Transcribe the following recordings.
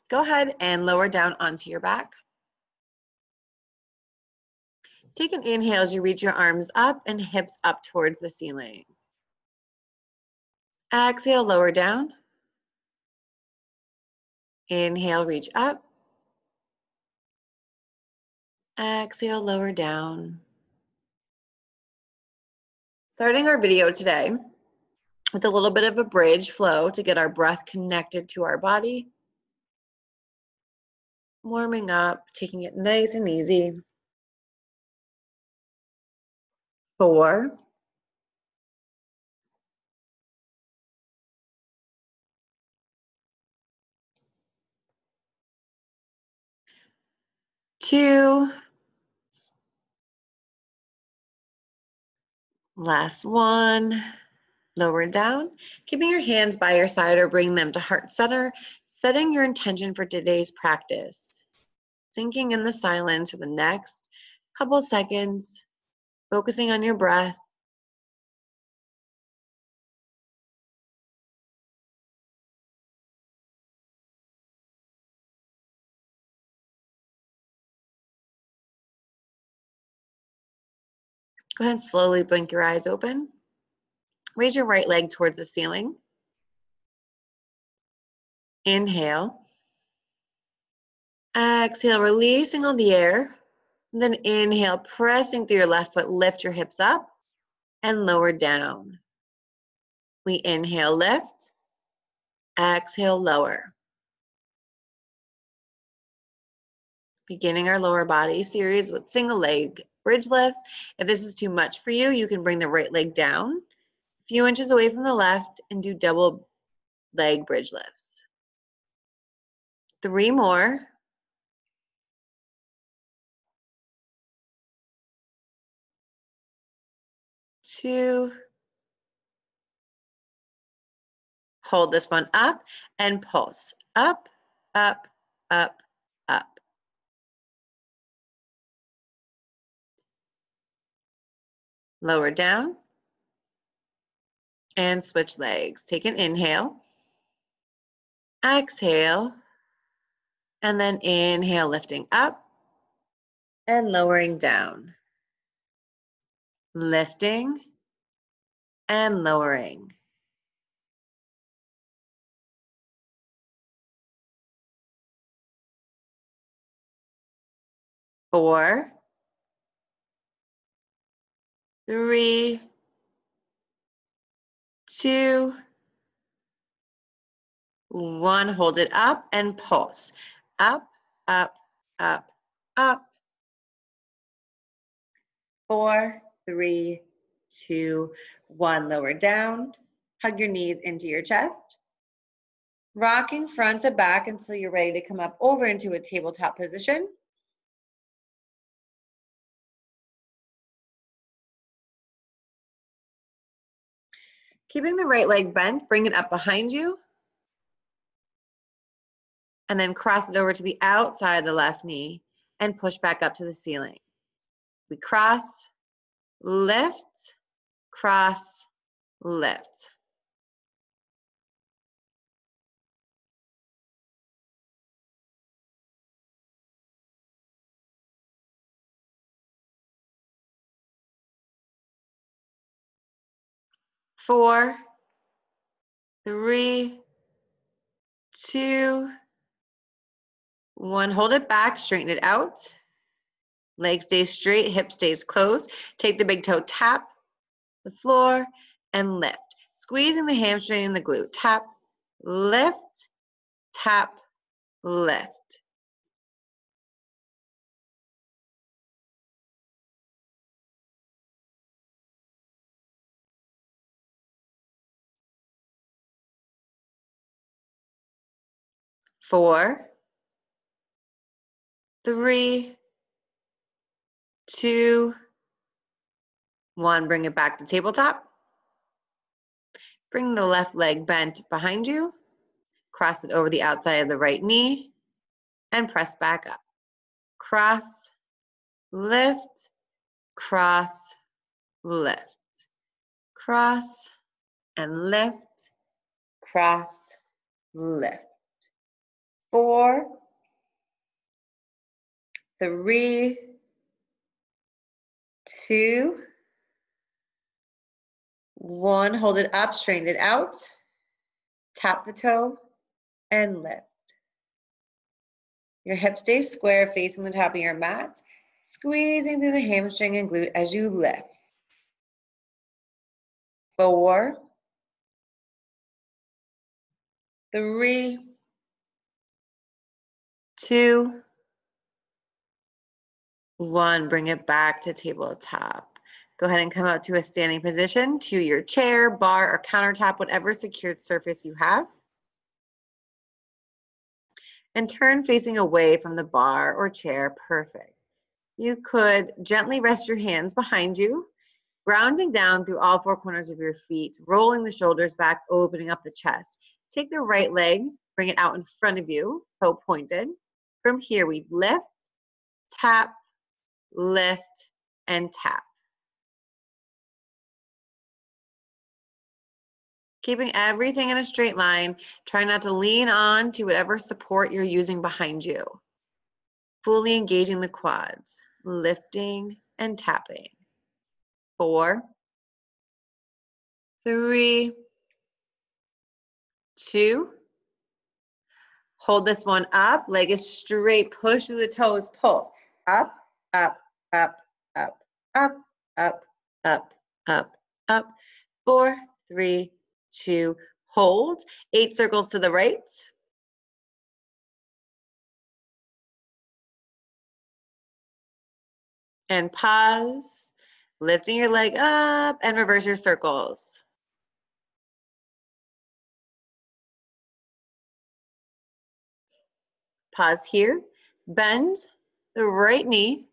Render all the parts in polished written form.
Go ahead and lower down onto your back. Take an inhale as you reach your arms up and hips up towards the ceiling. Exhale, lower down. Inhale, reach up. Exhale, lower down. Starting our video today with a little bit of a bridge flow to get our breath connected to our body. Warming up, taking it nice and easy. 4, 2, last one. Lower down, keeping your hands by your side or bring them to heart center, setting your intention for today's practice. Sinking in the silence for the next couple seconds, focusing on your breath. Go ahead and slowly blink your eyes open. Raise your right leg towards the ceiling. Inhale. Exhale, releasing all the air. And then inhale, pressing through your left foot, lift your hips up and lower down. We inhale, lift. Exhale, lower. Beginning our lower body series with single leg bridge lifts. If this is too much for you, you can bring the right leg down a few inches away from the left and do double leg bridge lifts. 3 more. 2. Hold this one up and pulse. Up, up, up, up. Lower down. And switch legs. Take an inhale. Exhale. And then inhale, lifting up and lowering down. Lifting and lowering. 4, 3, 2, 1. Hold it up and pulse. Up, up, up, up. 4, 3, 2, 1. Lower down. Hug your knees into your chest. Rocking front to back until you're ready to come up over into a tabletop position. Keeping the right leg bent, bring it up behind you. And then cross it over to the outside of the left knee and push back up to the ceiling. We cross, lift, cross, lift. Four, 3, 2, 1. Hold it back, straighten it out. Leg stays straight, hip stays closed. Take the big toe, tap the floor, and lift. Squeezing the hamstring and the glute. Tap, lift, tap, lift. Four, 3, 2, 1. Bring it back to tabletop. Bring the left leg bent behind you. Cross it over the outside of the right knee and press back up. Cross, lift, cross, lift. Cross and lift, cross, lift. 4, 3, 2, 1. Hold it up, straighten it out. Tap the toe and lift. Your hip stays square, facing the top of your mat, squeezing through the hamstring and glute as you lift. 4, 3, 2, 1. Bring it back to tabletop. Go ahead and come out to a standing position to your chair, bar, or countertop, whatever secured surface you have. And turn facing away from the bar or chair. Perfect. You could gently rest your hands behind you, grounding down through all 4 corners of your feet, rolling the shoulders back, opening up the chest. Take the right leg, bring it out in front of you, toe pointed. From here, we lift, tap, lift, and tap. Keeping everything in a straight line. Try not to lean on to whatever support you're using behind you. Fully engaging the quads, lifting and tapping. 4, 3, 2. Hold this one up. Leg is straight. Push through the toes. Pulse. Up, up, up, up, up, up, up, up, up. 4, 3, 2. Hold. 8 circles to the right. And pause. Lifting your leg up and reverse your circles. Pause here. Bend the right knee.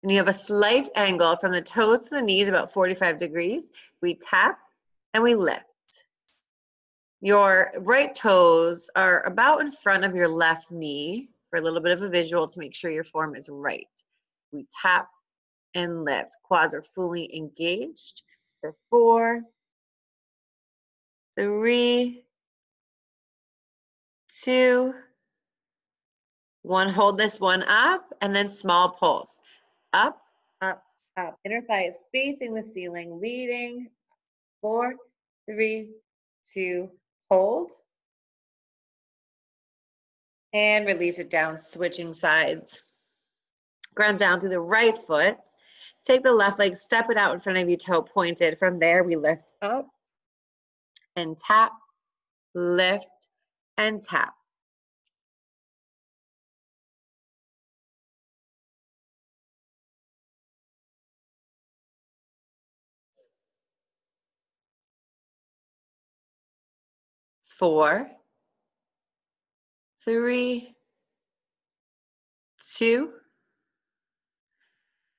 And you have a slight angle from the toes to the knees, about 45 degrees. We tap and we lift. Your right toes are about in front of your left knee for a little bit of a visual to make sure your form is right. We tap and lift. Quads are fully engaged for 4, 3, 2, 1. Hold this one up and then small pulse. Up, up, up. Inner thigh is facing the ceiling, leading. 4, 3, 2, hold. And release it down, switching sides. Ground down through the right foot. Take the left leg, step it out in front of you, toe pointed. From there, we lift up and tap, lift and tap. Four, 3, 2,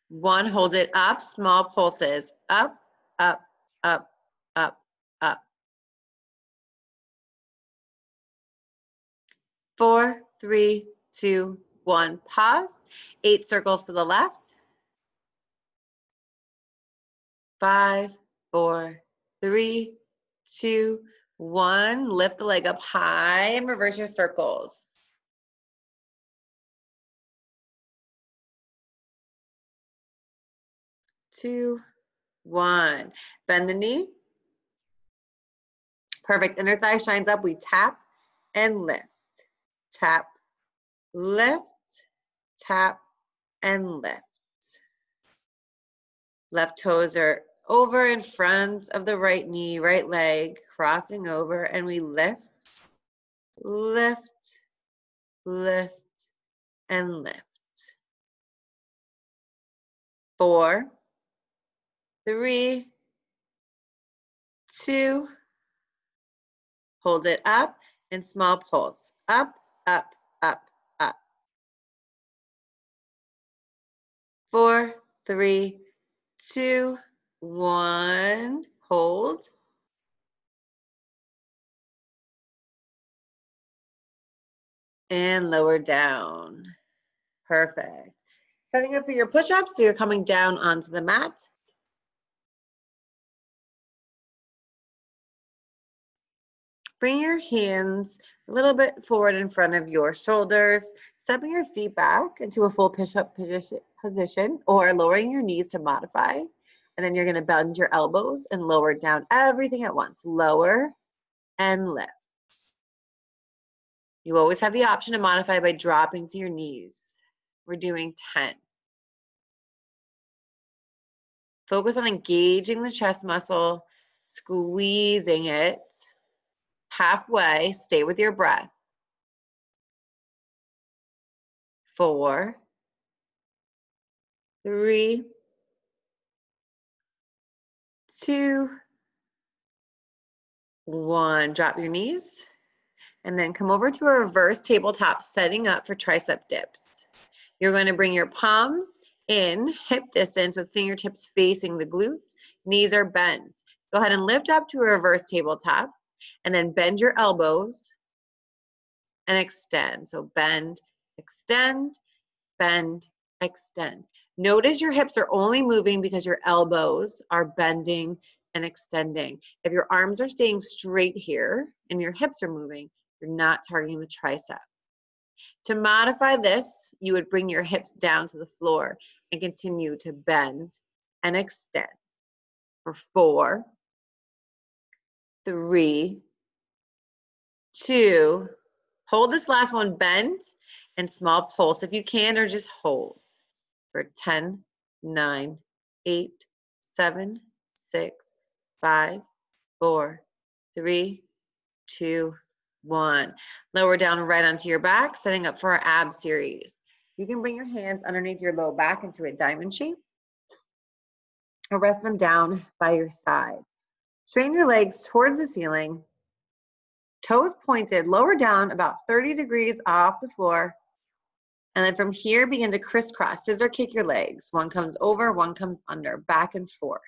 1. Hold it up, small pulses. Up, up, up, up, up. 4, 3, 2, 1. Pause. 8 circles to the left. 5, 4, 3, 2, 1. Lift the leg up high and reverse your circles. 2, 1. Bend the knee. Perfect. Inner thigh shines up. We tap and lift. Tap, lift, tap, and lift. Left toes are over in front of the right knee, right leg, crossing over, and we lift, lift, lift, and lift. 4, 3, 2, hold it up, and small pulse. Up, up, up, up. 4, 3, 2, 1. Hold. And lower down. Perfect. Setting up for your push-ups, so you're coming down onto the mat. Bring your hands a little bit forward in front of your shoulders, stepping your feet back into a full push-up position or lowering your knees to modify. And then you're going to bend your elbows and lower down everything at once. Lower and lift. You always have the option to modify by dropping to your knees. We're doing 10. Focus on engaging the chest muscle, squeezing it halfway. Stay with your breath. 4, 3, 2, 1. Drop your knees and then come over to a reverse tabletop, setting up for tricep dips. You're going to bring your palms in hip distance with fingertips facing the glutes. Knees are bent. Go ahead and lift up to a reverse tabletop and then bend your elbows and extend. So bend, extend, bend, extend. Notice your hips are only moving because your elbows are bending and extending. If your arms are staying straight here and your hips are moving, you're not targeting the tricep. To modify this, you would bring your hips down to the floor and continue to bend and extend for 4, 3, 2, hold this last one, bend and small pulse if you can, or just hold for 10, 9, 8, 7, 6, 5, 4, 3, 2, 1. Lower down right onto your back, setting up for our ab series. You can bring your hands underneath your low back into a diamond shape or rest them down by your side. Straighten your legs towards the ceiling, toes pointed, lower down about 30 degrees off the floor. And then from here, begin to crisscross, scissor kick your legs. One comes over, one comes under, back and forth.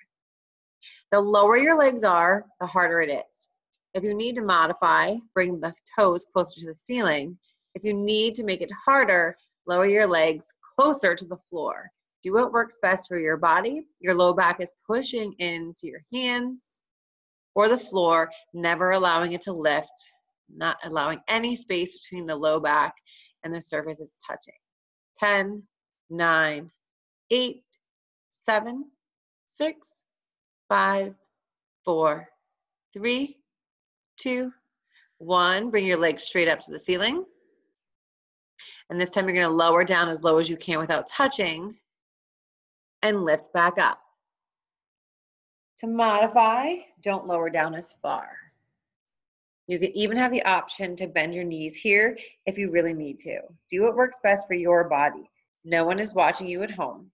The lower your legs are, the harder it is. If you need to modify, bring the toes closer to the ceiling. If you need to make it harder, lower your legs closer to the floor. Do what works best for your body. Your low back is pushing into your hands or the floor, never allowing it to lift, not allowing any space between the low back and the surface it's touching. 10, 9, 8, 7, 6, 5, 4, 3, 2, 1. Bring your legs straight up to the ceiling. And this time you're going to lower down as low as you can without touching and lift back up. To modify, don't lower down as far. You can even have the option to bend your knees here if you really need to. Do what works best for your body. No one is watching you at home.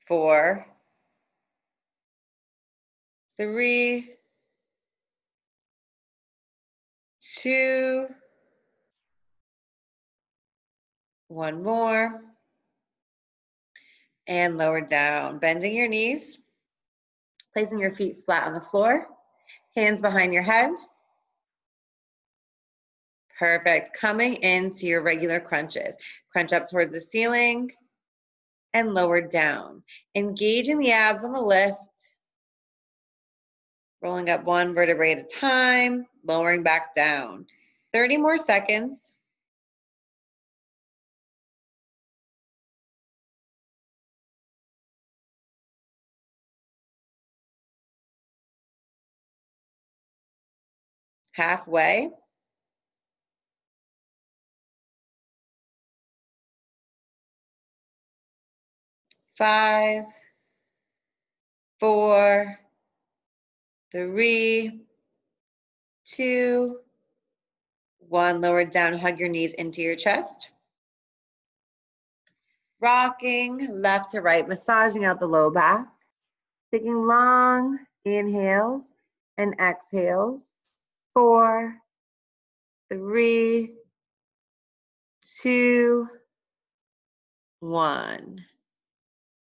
4, 3, 2, 1 more. And lower down. Bending your knees, placing your feet flat on the floor, hands behind your head. Perfect. Coming into your regular crunches. Crunch up towards the ceiling and lower down. Engaging the abs on the lift. Rolling up one vertebrae at a time, lowering back down. 30 more seconds. Halfway. 5, 4, 3, 2, 1. Lower down, hug your knees into your chest. Rocking left to right, massaging out the low back. Taking long inhales and exhales. 4, 3, 2, 1.